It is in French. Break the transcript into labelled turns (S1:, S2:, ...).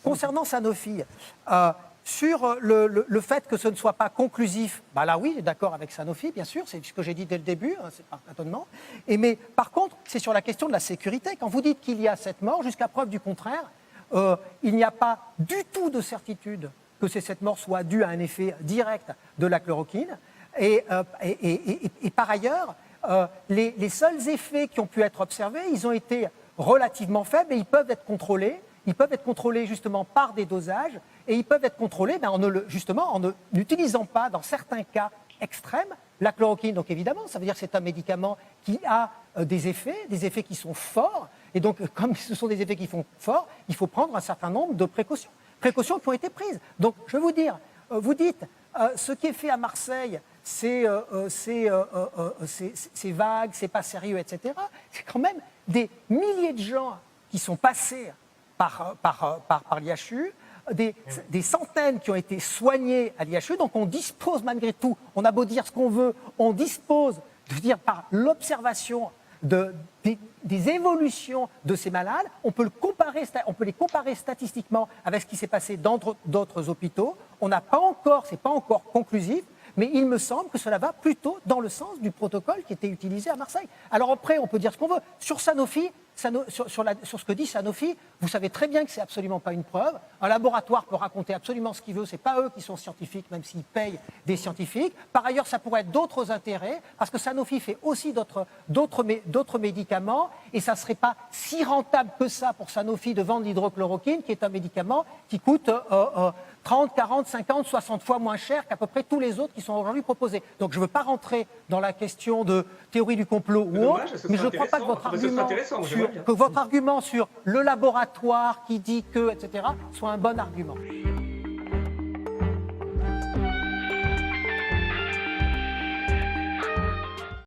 S1: Concernant Sanofi, sur le fait que ce ne soit pas conclusif, bah là oui, d'accord avec Sanofi, bien sûr, c'est ce que j'ai dit dès le début, hein, c'est pas étonnement. Mais par contre, c'est sur la question de la sécurité. Quand vous dites qu'il y a cette mort, jusqu'à preuve du contraire, il n'y a pas du tout de certitude que cette mort soit due à un effet direct de la chloroquine. Et par ailleurs, les seuls effets qui ont pu être observés, ils ont été relativement faibles et ils peuvent être contrôlés. Ils peuvent être contrôlés justement par des dosages et ils peuvent être contrôlés justement en n'utilisant pas, dans certains cas extrêmes, la chloroquine. Donc évidemment, ça veut dire que c'est un médicament qui a des effets qui sont forts. Et donc, comme ce sont des effets qui sont forts, il faut prendre un certain nombre de précautions. Précautions qui ont été prises. Donc, je vais vous dire, vous dites, ce qui est fait à Marseille, c'est vague, c'est pas sérieux, etc. C'est quand même des milliers de gens qui sont passés par l'IHU, des centaines qui ont été soignés à l'IHU. Donc on dispose malgré tout, on a beau dire ce qu'on veut, on dispose de dire par l'observation des évolutions de ces malades, on peut les comparer statistiquement avec ce qui s'est passé dans d'autres hôpitaux. On n'a pas encore, c'est pas encore conclusif, mais il me semble que cela va plutôt dans le sens du protocole qui était utilisé à Marseille. Alors après, on peut dire ce qu'on veut. Sur Sanofi, sur ce que dit Sanofi, vous savez très bien que ce n'est absolument pas une preuve. Un laboratoire peut raconter absolument ce qu'il veut. Ce n'est pas eux qui sont scientifiques, même s'ils payent des scientifiques. Par ailleurs, ça pourrait être d'autres intérêts, parce que Sanofi fait aussi d'autres médicaments, et ça ne serait pas si rentable que ça pour Sanofi de vendre l'hydrochloroquine, qui est un médicament qui coûte 30, 40, 50, 60 fois moins cher qu'à peu près tous les autres qui sont aujourd'hui proposés. Donc je ne veux pas rentrer dans la question de théorie du complot ou autre, mais je ne crois pas que votre argument sur le laboratoire qui dit que, etc., soit un bon argument.